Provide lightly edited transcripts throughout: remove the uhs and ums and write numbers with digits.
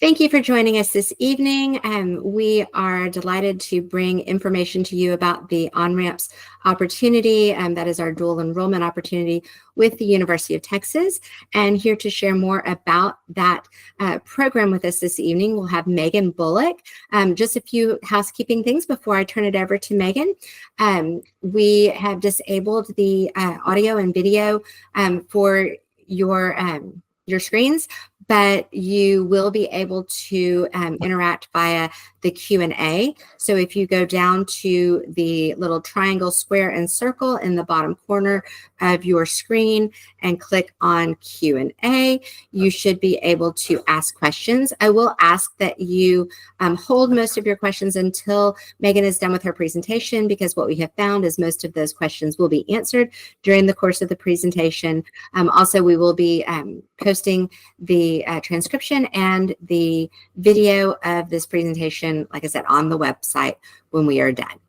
Thank you for joining us this evening. We are delighted to bring information to you about the OnRamps opportunity, that is our dual enrollment opportunity with the University of Texas. And here to share more about that program with us this evening, we'll have Megan Bullock. Just a few housekeeping things before I turn it over to Megan. We have disabled the audio and video for your screens, but you will be able to interact via the Q&A. So if you go down to the little triangle, square, and circle in the bottom corner of your screen and click on Q&A, you should be able to ask questions. I will ask that you hold most of your questions until Megan is done with her presentation, because what we have found is most of those questions will be answered during the course of the presentation. Also, we will be posting the transcription and the video of this presentation, like I said, on the website when we are done.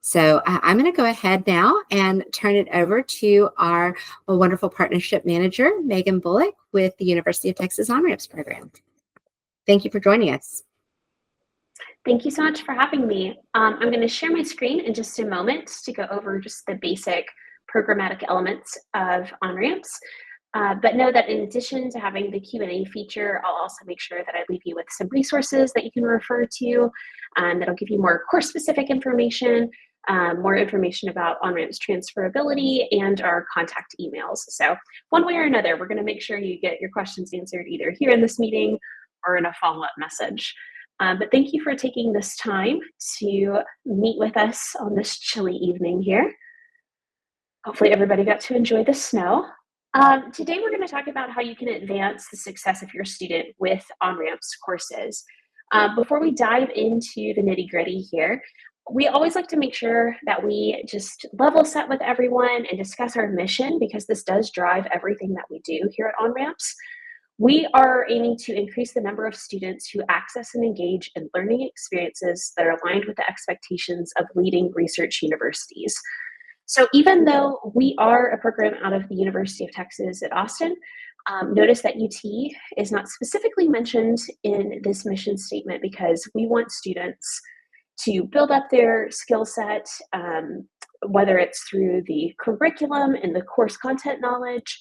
So I'm going to go ahead now and turn it over to our wonderful partnership manager, Megan Bullock, with the University of Texas OnRamps program. Thank you for joining us. Thank you so much for having me. I'm going to share my screen in just a moment to go over just the basic programmatic elements of OnRamps. But know that in addition to having the Q&A feature, I'll also make sure that I leave you with some resources that you can refer to that'll give you more course-specific information, more information about OnRamp's transferability, and our contact emails. So one way or another, we're going to make sure you get your questions answered either here in this meeting or in a follow-up message. But thank you for taking this time to meet with us on this chilly evening here. Hopefully everybody got to enjoy the snow. Today we're going to talk about how you can advance the success of your student with OnRamps courses. Before we dive into the nitty-gritty here, we always like to make sure that we just level set with everyone and discuss our mission, because this does drive everything that we do here at OnRamps. We are aiming to increase the number of students who access and engage in learning experiences that are aligned with the expectations of leading research universities. So even though we are a program out of the University of Texas at Austin, notice that UT is not specifically mentioned in this mission statement, because we want students to build up their skill set, whether it's through the curriculum and the course content knowledge,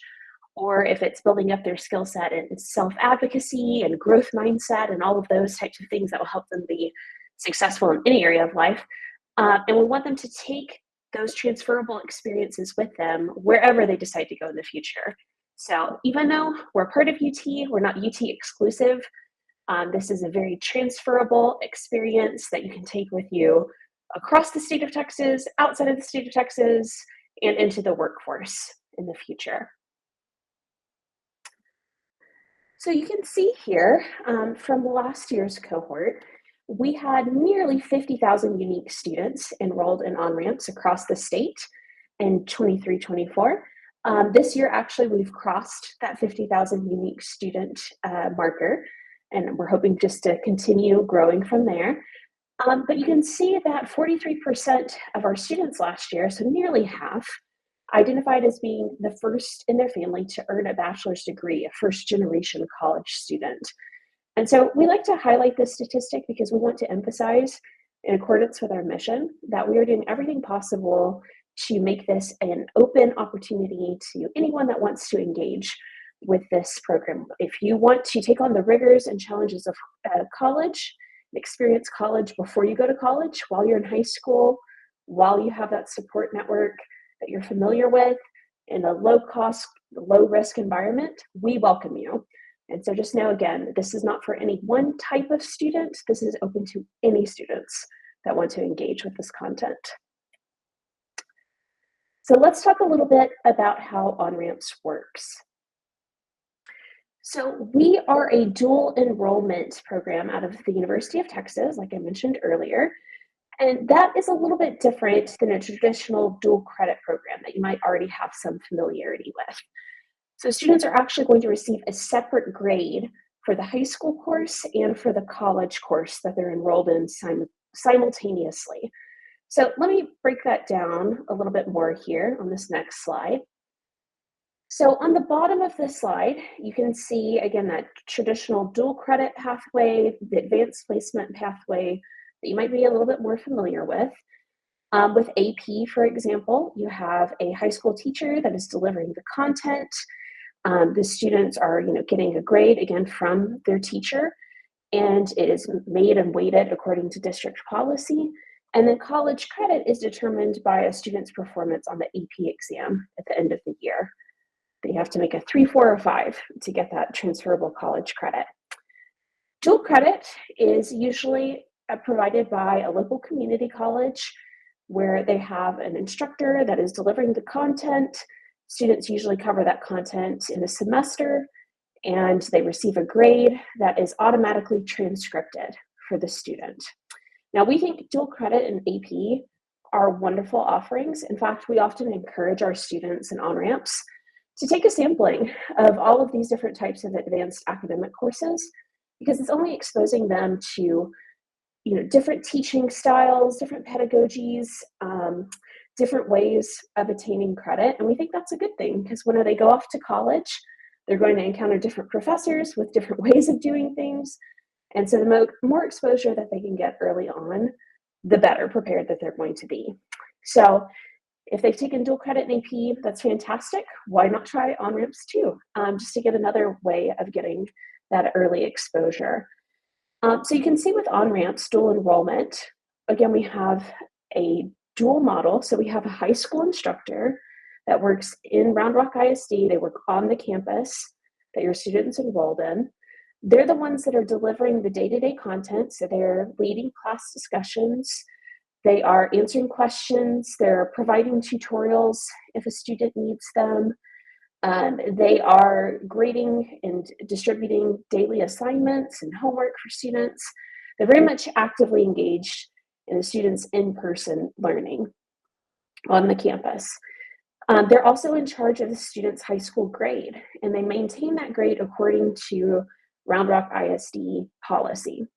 or if it's building up their skill set in self-advocacy and growth mindset and all of those types of things that will help them be successful in any area of life. And we want them to take those transferable experiences with them wherever they decide to go in the future. So even though we're part of UT, we're not UT exclusive. This is a very transferable experience that you can take with you across the state of Texas, outside of the state of Texas, and into the workforce in the future. So you can see here from last year's cohort, we had nearly 50,000 unique students enrolled in OnRamps across the state in 23-24. This year, actually, we've crossed that 50,000 unique student marker, and we're hoping just to continue growing from there. But you can see that 43% of our students last year, so nearly half, identified as being the first in their family to earn a bachelor's degree, a first-generation college student. And so we like to highlight this statistic because we want to emphasize, in accordance with our mission, that we are doing everything possible to make this an open opportunity to anyone that wants to engage with this program. If you want to take on the rigors and challenges of college, experience college before you go to college, while you're in high school, while you have that support network that you're familiar with in a low-cost, low-risk environment, we welcome you. And so just know, again, this is not for any one type of student. This is open to any students that want to engage with this content. So let's talk a little bit about how OnRamps works. So we are a dual enrollment program out of the University of Texas, like I mentioned earlier. And that is a little bit different than a traditional dual credit program that you might already have some familiarity with. So students are actually going to receive a separate grade for the high school course and for the college course that they're enrolled in simultaneously. So let me break that down a little bit more here on this next slide. So on the bottom of this slide, you can see, again, that traditional dual credit pathway, the advanced placement pathway that you might be a little bit more familiar with. With AP, for example, you have a high school teacher that is delivering the content. The students are, getting a grade, again, from their teacher, and it is made and weighted according to district policy. And then college credit is determined by a student's performance on the AP exam at the end of the year. They have to make a 3, 4, or 5 to get that transferable college credit. Dual credit is usually provided by a local community college where they have an instructor that is delivering the content. Students usually cover that content in a semester, and they receive a grade that is automatically transcripted for the student. Now, we think dual credit and AP are wonderful offerings. In fact, we often encourage our students in OnRamps to take a sampling of all of these different types of advanced academic courses, because it's only exposing them to different teaching styles, different pedagogies, different ways of attaining credit. And we think that's a good thing, because when they go off to college, they're going to encounter different professors with different ways of doing things. And so the more exposure that they can get early on, the better prepared that they're going to be. So if they've taken dual credit in AP, that's fantastic. Why not try OnRamps too, just to get another way of getting that early exposure. So you can see with OnRamps dual enrollment, again, we have a dual model. So we have a high school instructor that works in Round Rock ISD. They work on the campus that your students enrolled in. They're the ones that are delivering the day-to-day content. So they're leading class discussions. They are answering questions. They're providing tutorials if a student needs them. They are grading and distributing daily assignments and homework for students. They're very much actively engaged in the students' in-person learning on the campus. They're also in charge of the student's high school grade, and they maintain that grade according to Round Rock ISD policy.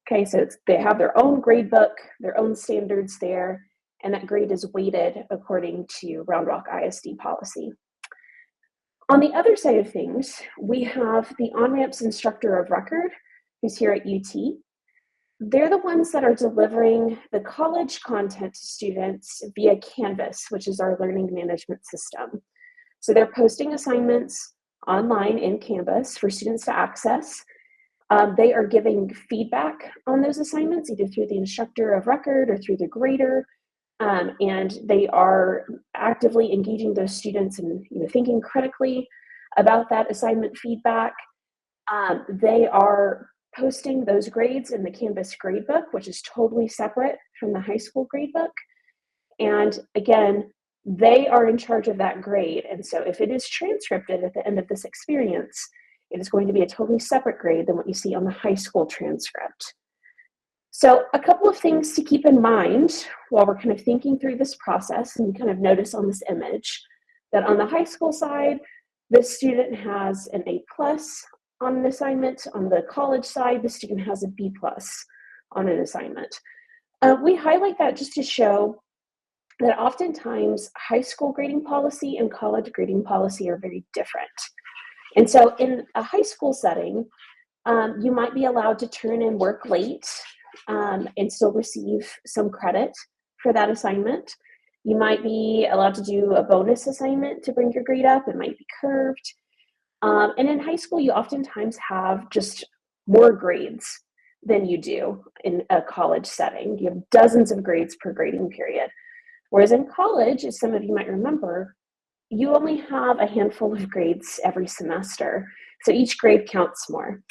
Okay, so they have their own grade book, their own standards there, and that grade is weighted according to Round Rock ISD policy. On the other side of things, we have the OnRamps instructor of record, who's here at UT. They're the ones that are delivering the college content to students via Canvas, which is our learning management system. So they're posting assignments online in Canvas for students to access. They are giving feedback on those assignments, either through the instructor of record or through the grader. And they are actively engaging those students and thinking critically about that assignment feedback. They are posting those grades in the Canvas gradebook, which is totally separate from the high school gradebook. And again, they are in charge of that grade. And so if it is transcripted at the end of this experience, it is going to be a totally separate grade than what you see on the high school transcript. So a couple of things to keep in mind while we're kind of thinking through this process, and kind of notice on this image that on the high school side, the student has an A+ on an assignment. On the college side, the student has a B+ on an assignment. We highlight that just to show that oftentimes high school grading policy and college grading policy are very different. And so in a high school setting, you might be allowed to turn in work late and still receive some credit for that assignment. You might be allowed to do a bonus assignment to bring your grade up. It might be curved. And in high school, you oftentimes have just more grades than you do in a college setting. You have dozens of grades per grading period. Whereas in college, as some of you might remember, you only have a handful of grades every semester. So each grade counts more.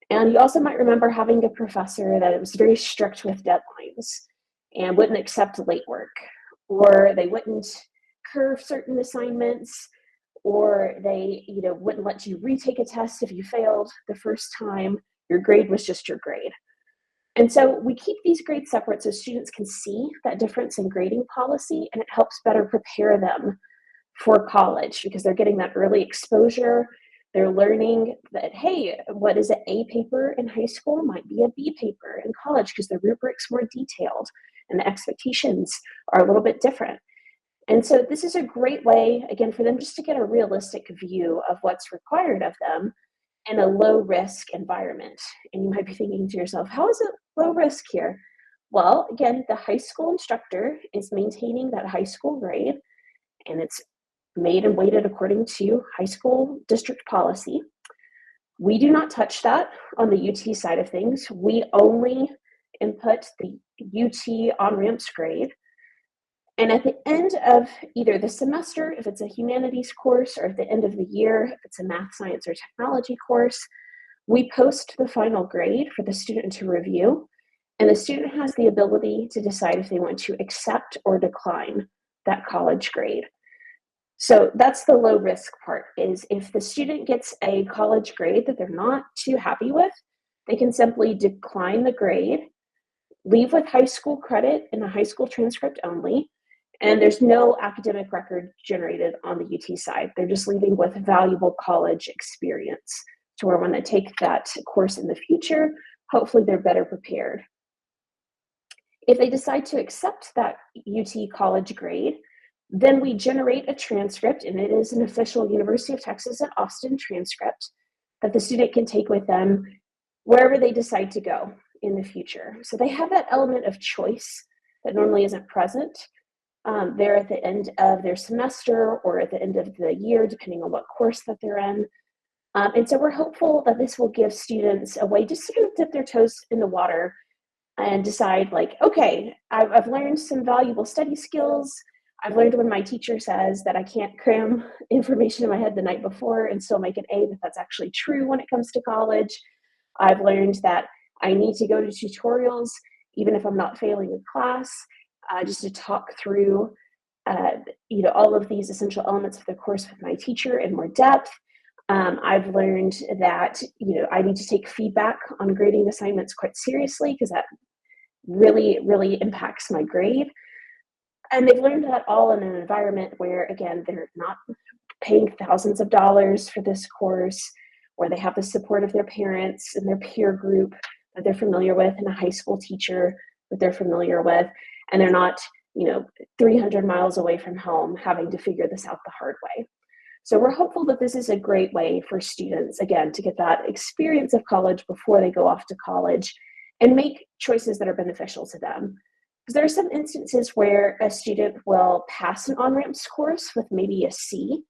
And you also might remember having a professor that was very strict with deadlines and wouldn't accept late work, or they wouldn't curve certain assignments, or they wouldn't let you retake a test if you failed the first time. Your grade was just your grade. And so we keep these grades separate so students can see that difference in grading policy, and it helps better prepare them for college because they're getting that early exposure. They're learning that, hey, what is an A paper in high school might be a B paper in college because the rubric's more detailed and the expectations are a little bit different. And so this is a great way, again, for them just to get a realistic view of what's required of them in a low risk environment. And you might be thinking to yourself, how is it low risk here? Well, again, the high school instructor is maintaining that high school grade, and it's made and weighted according to high school district policy. We do not touch that on the UT side of things. We only input the UT on-ramps grade. And at the end of either the semester, if it's a humanities course, or at the end of the year, if it's a math, science, or technology course, we post the final grade for the student to review. And the student has the ability to decide if they want to accept or decline that college grade. So that's the low risk part, is if the student gets a college grade that they're not too happy with, they can simply decline the grade, leave with high school credit and a high school transcript only, and there's no academic record generated on the UT side. They're just leaving with valuable college experience to where when they take that course in the future, hopefully they're better prepared. If they decide to accept that UT college grade, then we generate a transcript, and it is an official University of Texas at Austin transcript that the student can take with them wherever they decide to go in the future. So they have that element of choice that normally isn't present there at the end of their semester or at the end of the year, depending on what course that they're in. And so we're hopeful that this will give students a way just to sort of dip their toes in the water and decide, like, okay, I've learned some valuable study skills. I've learned when my teacher says that I can't cram information in my head the night before and still make an A, that that's actually true when it comes to college. I've learned that I need to go to tutorials, even if I'm not failing a class, just to talk through, all of these essential elements of the course with my teacher in more depth. I've learned that, I need to take feedback on grading assignments quite seriously, because that really, really impacts my grade. And they've learned that all in an environment where, again, they're not paying thousands of dollars for this course, where they have the support of their parents and their peer group that they're familiar with, and a high school teacher that they're familiar with, and they're not, 300 miles away from home having to figure this out the hard way. So we're hopeful that this is a great way for students, again, to get that experience of college before they go off to college and make choices that are beneficial to them. Because there are some instances where a student will pass an on-ramps course with maybe a C,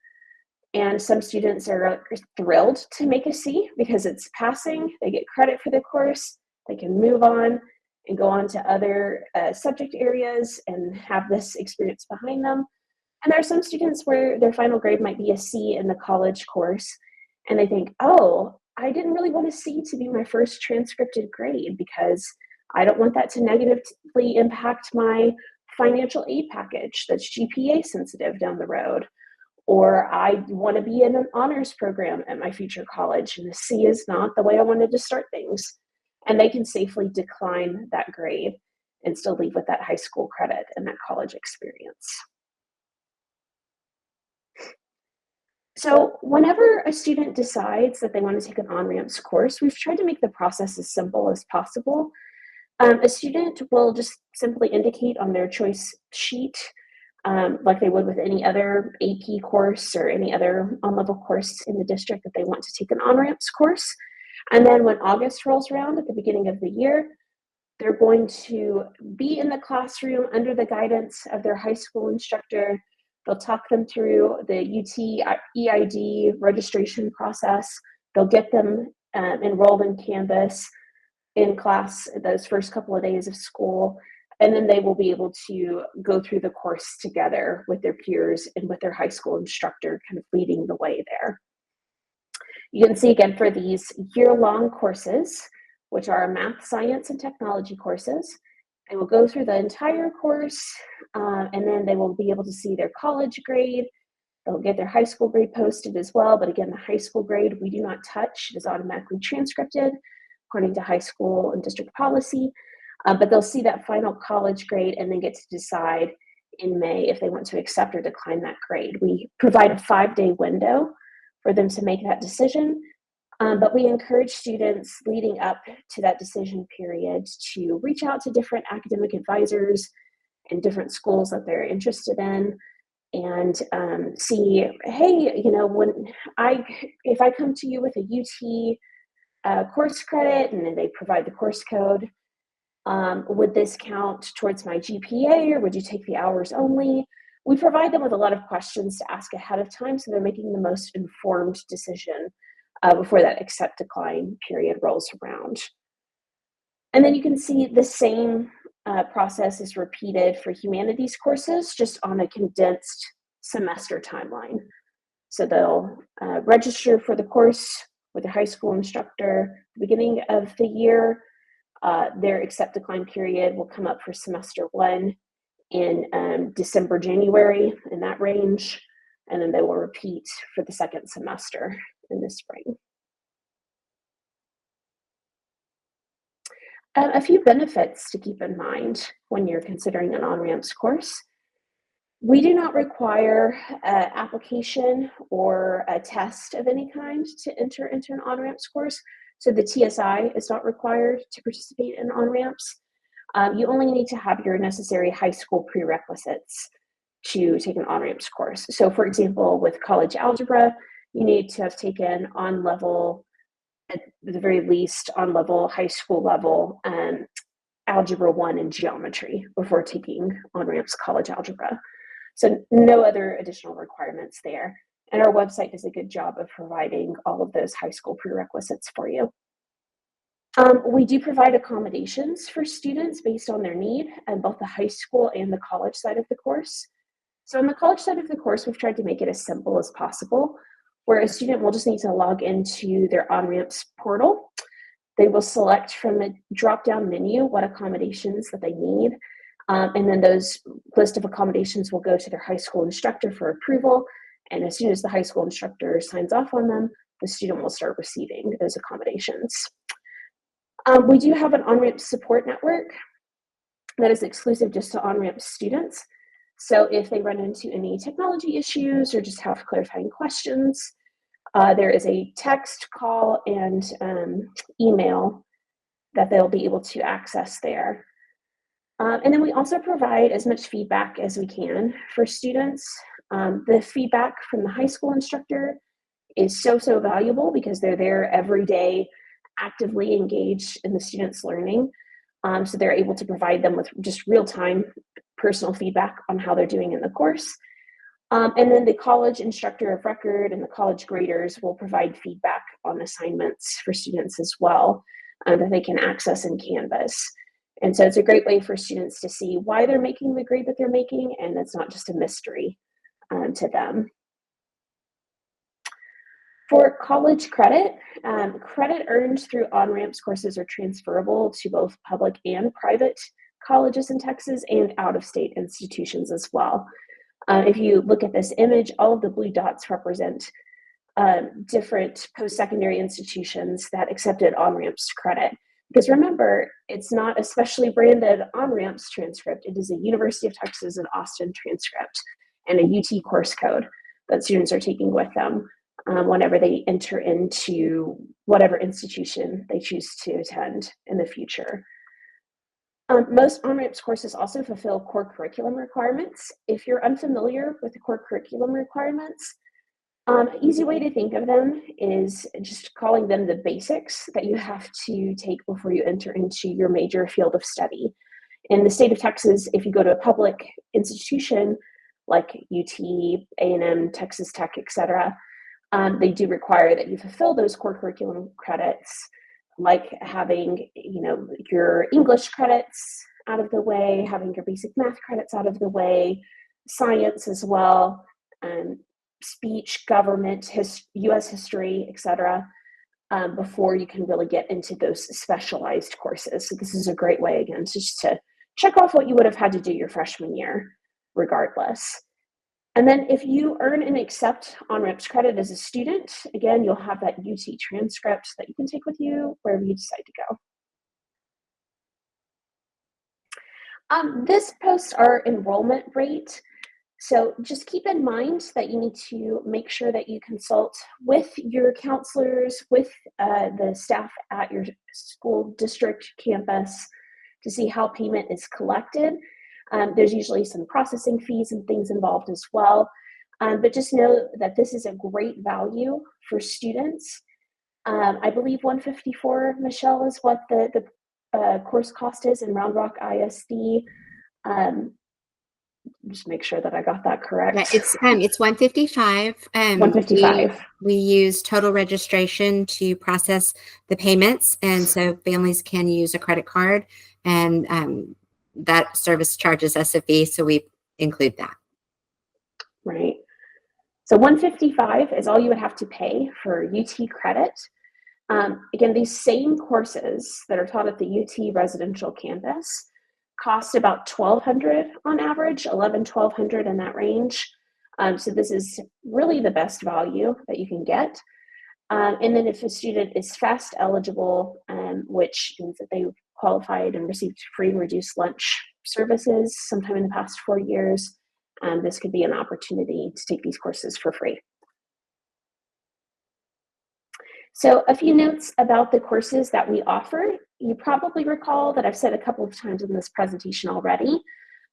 and some students are thrilled to make a C because it's passing, they get credit for the course, they can move on and go on to other subject areas and have this experience behind them. And there are some students where their final grade might be a C in the college course, and they think, oh, I didn't really want a C to be my first transcripted grade because I don't want that to negatively impact my financial aid package that's GPA sensitive down the road. Or I want to be in an honors program at my future college, and the C is not the way I wanted to start things. And they can safely decline that grade and still leave with that high school credit and that college experience. So whenever a student decides that they want to take an on-ramps course, we've tried to make the process as simple as possible. A student will just simply indicate on their choice sheet, like they would with any other AP course or any other on-level course in the district, that they want to take an on-ramps course. And then when August rolls around at the beginning of the year, they're going to be in the classroom under the guidance of their high school instructor. They'll talk them through the UT EID registration process. They'll get them enrolled in Canvas in class those first couple of days of school, and then they will be able to go through the course together with their peers and with their high school instructor kind of leading the way there. You can see again for these year-long courses, which are math, science, and technology courses, they will go through the entire course, and then they will be able to see their college grade. They'll get their high school grade posted as well, but again, the high school grade we do not touch. It is automatically transcripted according to high school and district policy, but they'll see that final college grade and then get to decide in May if they want to accept or decline that grade. We provide a 5-day window for them to make that decision, but we encourage students leading up to that decision period to reach out to different academic advisors and different schools that they're interested in, and see, hey, you know, if I come to you with a UT course credit and then they provide the course code, would this count towards my GPA, or would you take the hours only? We provide them with a lot of questions to ask ahead of time so they're making the most informed decision before that accept decline period rolls around. And then you can see the same process is repeated for humanities courses, just on a condensed semester timeline. So they'll register for the course with a high school instructor at the beginning of the year. Their accept decline period will come up for semester 1 in December, January, in that range, and then they will repeat for the second semester in the spring. A few benefits to keep in mind when you're considering an OnRamps course. We do not require an application or a test of any kind to enter into an OnRamps course. So the TSI is not required to participate in OnRamps. You only need to have your necessary high school prerequisites to take an OnRamps course. So for example, with college algebra, you need to have taken on-level, at the very least, on-level, high school level, Algebra 1 and geometry before taking OnRamps college algebra. So no other additional requirements there. And our website does a good job of providing all of those high school prerequisites for you. We do provide accommodations for students based on their need on both the high school and the college side of the course. So on the college side of the course, we've tried to make it as simple as possible, where a student will just need to log into their OnRamps portal. They will select from a drop-down menu what accommodations that they need. And then those list of accommodations will go to their high school instructor for approval. And as soon as the high school instructor signs off on them, the student will start receiving those accommodations. We do have an OnRamps support network that is exclusive just to OnRamps students. So if they run into any technology issues or just have clarifying questions, there is a text, call, and email that they'll be able to access there. And then we also provide as much feedback as we can for students. The feedback from the high school instructor is so valuable because they're there every day, actively engaged in the students' learning. So they're able to provide them with just real-time personal feedback on how they're doing in the course. And then the college instructor of record and the college graders will provide feedback on assignments for students as well that they can access in Canvas. And so it's a great way for students to see why they're making the grade that they're making, and it's not just a mystery to them. For college credit, credit earned through OnRamps courses are transferable to both public and private colleges in Texas and out-of-state institutions as well. If you look at this image, all of the blue dots represent different post-secondary institutions that accepted OnRamps credit. Because remember, it's not a specially branded OnRamps transcript. It is a University of Texas at Austin transcript and a UT course code that students are taking with them whenever they enter into whatever institution they choose to attend in the future. Most OnRamps courses also fulfill core curriculum requirements. If you're unfamiliar with the core curriculum requirements, an easy way to think of them is just calling them the basics that you have to take before you enter into your major field of study. In the state of Texas, if you go to a public institution like UT, A&M, Texas Tech, etc., they do require that you fulfill those core curriculum credits, like having, your English credits out of the way, having your basic math credits out of the way, science as well, speech, government, U.S. history, etc., before you can really get into those specialized courses. So this is a great way, again, just to check off what you would have had to do your freshman year, regardless. And then if you earn and accept OnRamps credit as a student, again, you'll have that UT transcript that you can take with you wherever you decide to go. This posts our enrollment rate. So just keep in mind that you need to make sure that you consult with your counselors, with the staff at your school district campus to see how payment is collected. There's usually some processing fees and things involved as well. But just know that this is a great value for students. I believe 154, Michelle, is what the course cost is in Round Rock ISD. Just make sure that I got that correct. Yeah, it's 155. 155. We use total registration to process the payments, and so families can use a credit card, and that service charges us a fee, so we include that. Right. So 155 is all you would have to pay for UT credit. Again, these same courses that are taught at the UT residential campus cost about $1,200 on average, $1,100–1,200 in that range. So this is really the best value that you can get. And then if a student is FAST eligible, which means that they qualified and received free and reduced lunch services sometime in the past 4 years, this could be an opportunity to take these courses for free. So a few notes about the courses that we offer. You probably recall that I've said a couple of times in this presentation already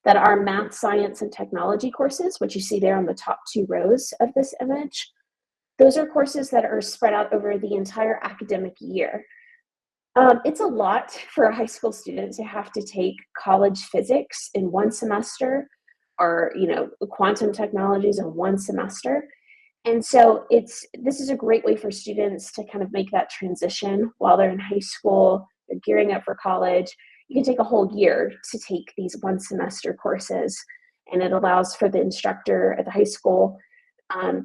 that our math, science, and technology courses, which you see there on the top 2 rows of this image, those are courses that are spread out over the entire academic year. It's a lot for a high school student to have to take college physics in one semester, or quantum technologies in one semester. And so this is a great way for students to kind of make that transition while they're in high school, they're gearing up for college. You can take a whole year to take these one semester courses, and it allows for the instructor at the high school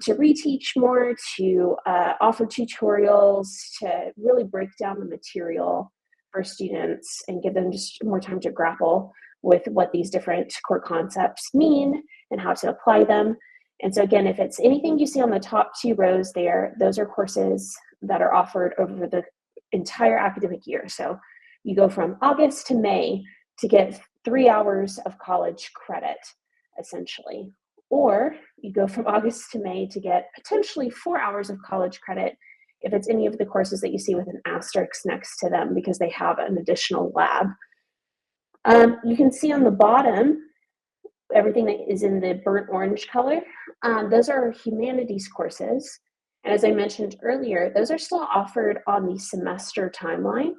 to reteach more, to offer tutorials, to really break down the material for students and give them just more time to grapple with what these different core concepts mean and how to apply them. And so again, if it's anything you see on the top 2 rows there, those are courses that are offered over the entire academic year. So you go from August to May to get 3 hours of college credit, essentially. Or you go from August to May to get potentially 4 hours of college credit if it's any of the courses that you see with an asterisk next to them because they have an additional lab. You can see on the bottom, everything that is in the burnt orange color, those are humanities courses. And as I mentioned earlier, those are still offered on the semester timeline.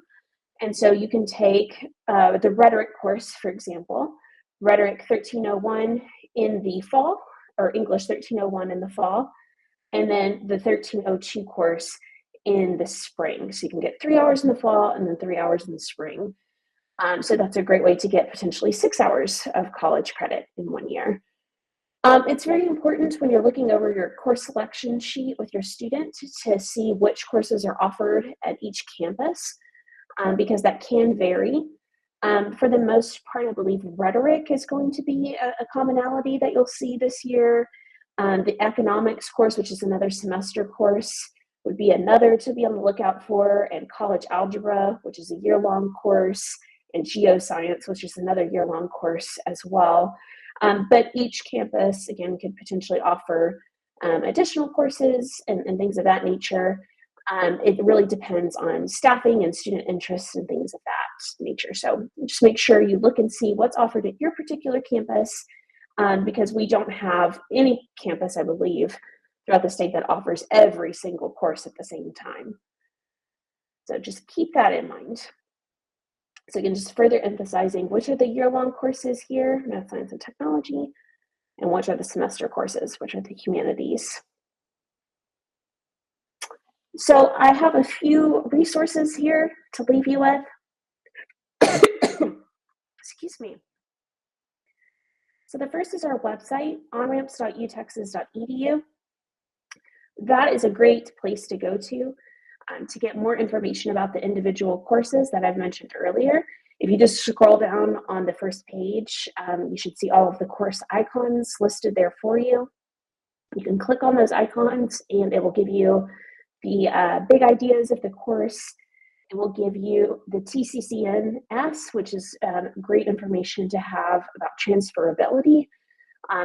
And so you can take the rhetoric course, for example, Rhetoric 1301 in the fall, or English 1301 in the fall, and then the 1302 course in the spring. So you can get 3 hours in the fall and then 3 hours in the spring. So that's a great way to get potentially 6 hours of college credit in 1 year. It's very important when you're looking over your course selection sheet with your student to see which courses are offered at each campus, because that can vary. For the most part, I believe rhetoric is going to be a commonality that you'll see this year. The economics course, which is another semester course, would be another to be on the lookout for, and college algebra, which is a year-long course, and geoscience, which is another year-long course as well. But each campus, again, could potentially offer additional courses and things of that nature. It really depends on staffing and student interests and things of that nature. So just make sure you look and see what's offered at your particular campus, because we don't have any campus, I believe, throughout the state that offers every single course at the same time. So just keep that in mind. So again, just further emphasizing which are the year-long courses here, math, science, and technology, and which are the semester courses, which are the humanities. So I have a few resources here to leave you with. Excuse me. So the first is our website, onramps.utexas.edu. That is a great place to go to get more information about the individual courses that I've mentioned earlier. If you just scroll down on the first page, you should see all of the course icons listed there for you. You can click on those icons and it will give you the big ideas of the course. It will give you the TCCNS, which is great information to have about transferability,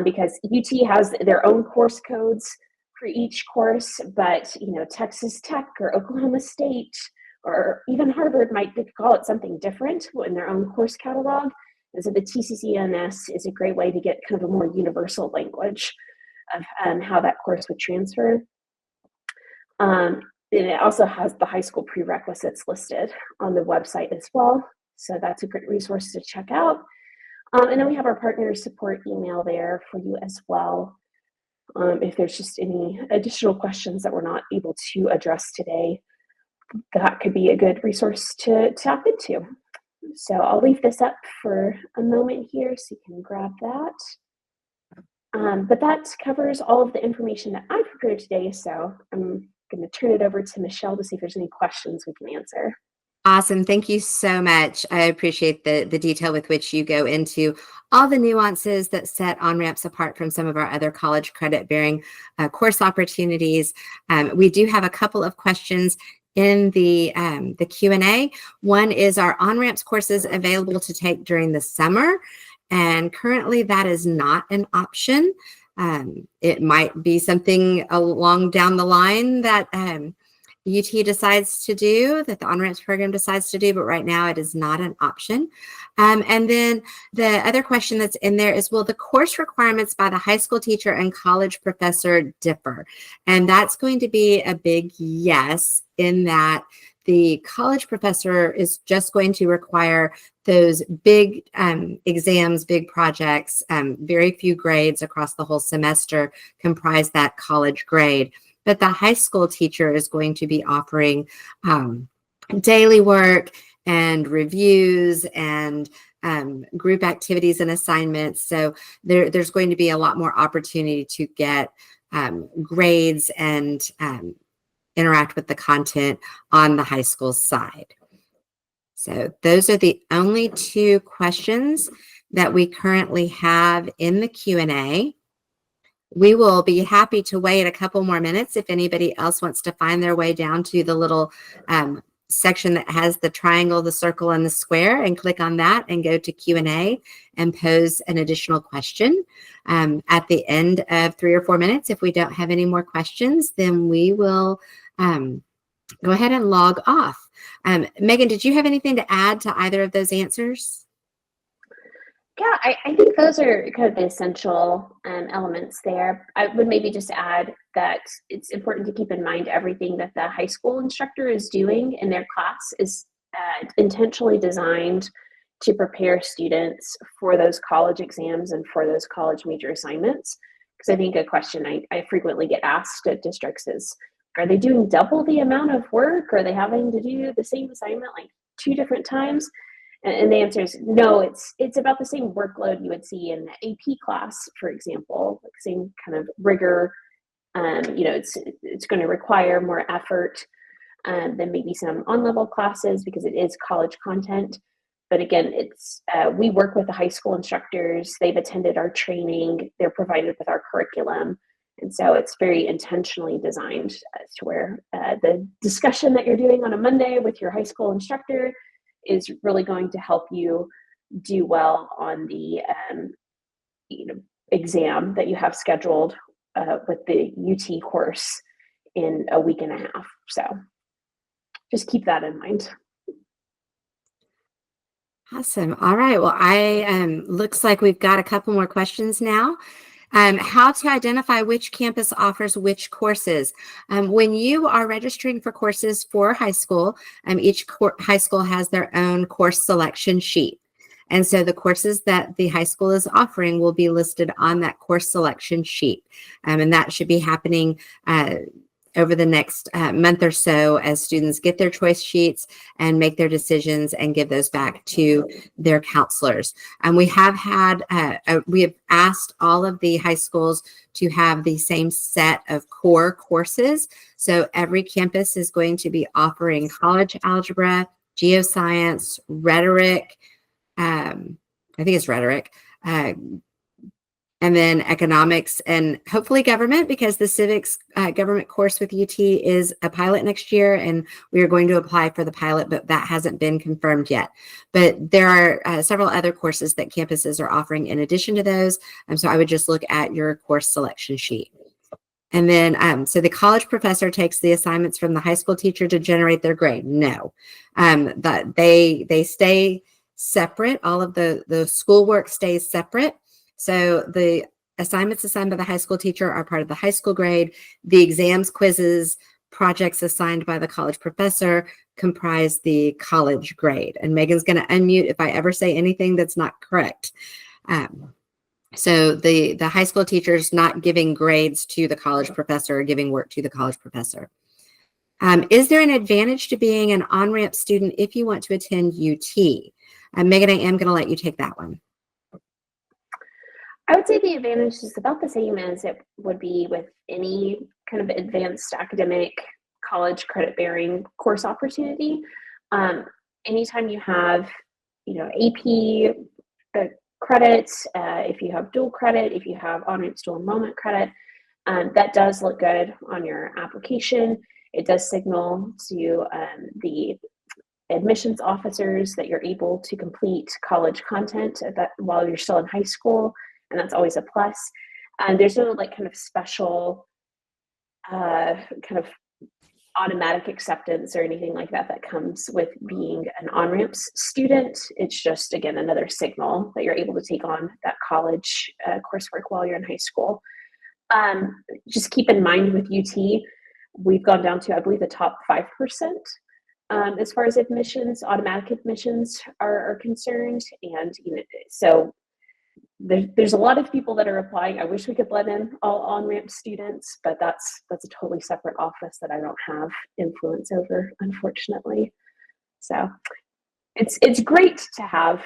because UT has their own course codes for each course, but Texas Tech or Oklahoma State or even Harvard might call it something different in their own course catalog. And so the TCCNS is a great way to get kind of a more universal language of how that course would transfer. And it also has the high school prerequisites listed on the website as well. So that's a great resource to check out. And then we have our partner support email there for you as well. If there's just any additional questions that we're not able to address today, that could be a good resource to tap into. So I'll leave this up for a moment here so you can grab that. But that covers all of the information that I prepared today. So I'm going to turn it over to Michelle to see if there's any questions we can answer. Awesome. Thank you so much. I appreciate the detail with which you go into all the nuances that set OnRamps apart from some of our other college credit-bearing course opportunities. We do have a couple of questions in the Q&A. One is, are OnRamps courses available to take during the summer? And currently that is not an option. It might be something along down the line that UT decides to do, that the OnRamps program decides to do, but right now it is not an option. And then the other question that's in there is, will the course requirements by the high school teacher and college professor differ? And that's going to be a big yes, in that the college professor is just going to require those big exams, big projects, very few grades across the whole semester comprise that college grade. But the high school teacher is going to be offering daily work and reviews and group activities and assignments. So there's going to be a lot more opportunity to get grades and interact with the content on the high school side. So those are the only two questions that we currently have in the Q&A. We will be happy to wait a couple more minutes if anybody else wants to find their way down to the little section that has the triangle, the circle, and the square, and click on that and go to Q&A and pose an additional question. At the end of 3 or 4 minutes, if we don't have any more questions, then we will go ahead and log off. Megan, did you have anything to add to either of those answers? Yeah, I think those are kind of the essential elements there. I would maybe just add that it's important to keep in mind everything that the high school instructor is doing in their class is intentionally designed to prepare students for those college exams and for those college major assignments. Because I think a question I frequently get asked at districts is, are they doing double the amount of work? Are they having to do the same assignment like 2 different times? And the answer is no, it's about the same workload you would see in the AP class, for example, like same kind of rigor. It's going to require more effort than maybe some on-level classes because it is college content. But again, we work with the high school instructors. They've attended our training. They're provided with our curriculum. And so it's very intentionally designed as to where the discussion that you're doing on a Monday with your high school instructor is really going to help you do well on the exam that you have scheduled with the UT course in a week and a half. So just keep that in mind. Awesome. All right. Well, looks like we've got a couple more questions now. How to identify which campus offers which courses. When you are registering for courses for high school, each high school has their own course selection sheet. And so the courses that the high school is offering will be listed on that course selection sheet. And that should be happening over the next month or so as students get their choice sheets and make their decisions and give those back to their counselors. And we have asked all of the high schools to have the same set of core courses. So every campus is going to be offering college algebra, geoscience, rhetoric, I think it's rhetoric, and then economics and hopefully government, because the civics government course with UT is a pilot next year, and we are going to apply for the pilot, but that hasn't been confirmed yet. But there are several other courses that campuses are offering in addition to those. So I would just look at your course selection sheet. And then, so the college professor takes the assignments from the high school teacher to generate their grade. No, that they stay separate. All of the schoolwork stays separate. So the assignments assigned by the high school teacher are part of the high school grade. The exams, quizzes, projects assigned by the college professor comprise the college grade. And Megan's going to unmute if I ever say anything that's not correct. So the high school teacher is not giving grades to the college professor or giving work to the college professor. Is there an advantage to being an on-ramp student if you want to attend UT? Megan, I am going to let you take that one. I would say the advantage is about the same as it would be with any kind of advanced academic college credit-bearing course opportunity. Anytime you have, AP credits, if you have dual credit, if you have on-ramps dual enrollment credit, that does look good on your application. It does signal to the admissions officers that you're able to complete college content while you're still in high school, and that's always a plus. There's no kind of special kind of automatic acceptance or anything like that comes with being an on-ramps student. It's just, again, another signal that you're able to take on that college coursework while you're in high school. Just keep in mind with UT, we've gone down to, I believe, the top 5% as far as admissions, automatic admissions are concerned. And so there's a lot of people that are applying. I wish we could let in all on-ramp students, but that's a totally separate office that I don't have influence over, unfortunately. So it's great to have,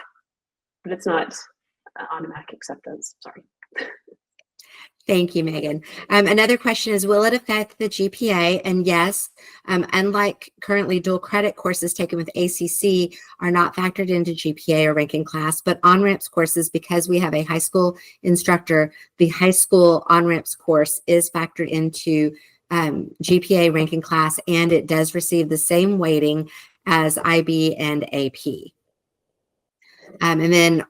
but it's not automatic acceptance. Sorry. Thank you, Megan. Another question is, will it affect the GPA? And yes, unlike currently dual credit courses taken with ACC are not factored into GPA or ranking class, but on-ramps courses, because we have a high school instructor, the high school on-ramps course is factored into GPA ranking class, and it does receive the same weighting as IB and AP. And then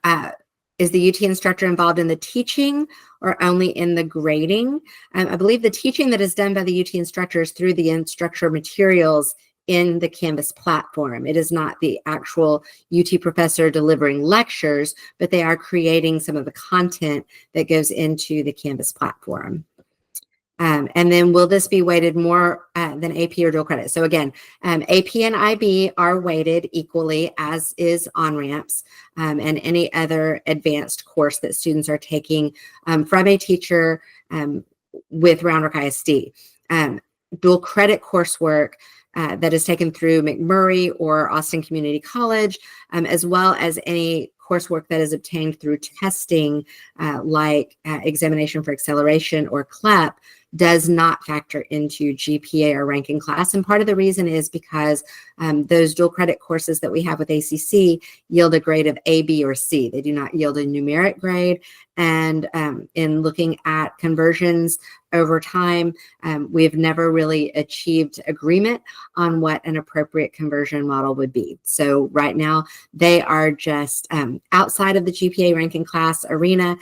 is the UT instructor involved in the teaching or only in the grading? I believe the teaching that is done by the UT instructor is through the instructor materials in the Canvas platform. It is not the actual UT professor delivering lectures, but they are creating some of the content that goes into the Canvas platform. And then will this be weighted more than AP or dual credit? So again, AP and IB are weighted equally, as is on-ramps and any other advanced course that students are taking from a teacher with Round Rock ISD. Dual credit coursework that is taken through McMurray or Austin Community College, as well as any coursework that is obtained through testing like examination for acceleration or CLEP, does not factor into GPA or ranking class. And part of the reason is because those dual credit courses that we have with ACC yield a grade of A, B, or C. They do not yield a numeric grade. And in looking at conversions over time, we've never really achieved agreement on what an appropriate conversion model would be. So right now, they are just outside of the GPA ranking class arena.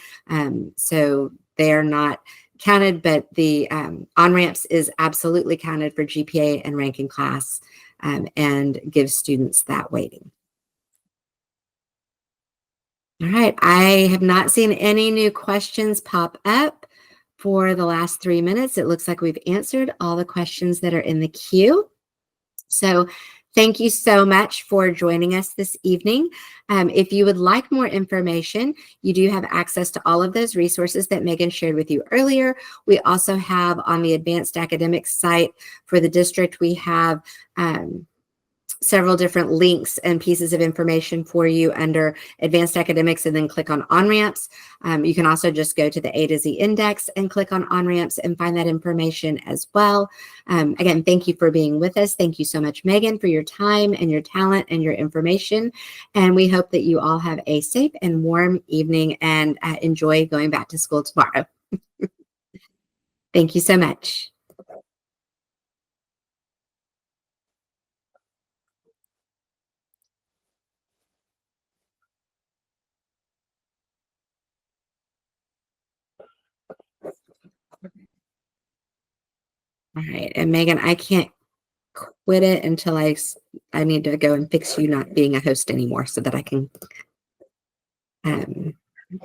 So they are not counted, but the on-ramps is absolutely counted for GPA and ranking class and gives students that weighting. All right, I have not seen any new questions pop up for the last 3 minutes. It looks like we've answered all the questions that are in the queue. So thank you so much for joining us this evening. If you would like more information, you do have access to all of those resources that Megan shared with you earlier. We also have on the Advanced Academics site for the district, we have several different links and pieces of information for you under Advanced Academics and then click on on-ramps. You can also just go to the A to Z index and click on on-ramps and find that information as well. Again, thank you for being with us. Thank you so much, Megan, for your time and your talent and your information. And we hope that you all have a safe and warm evening and enjoy going back to school tomorrow. Thank you so much. All right, and Megan, I can't quit it until I need to go and fix you not being a host anymore so that I can,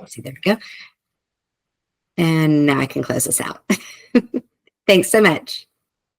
see, there we go. And now I can close this out. Thanks so much.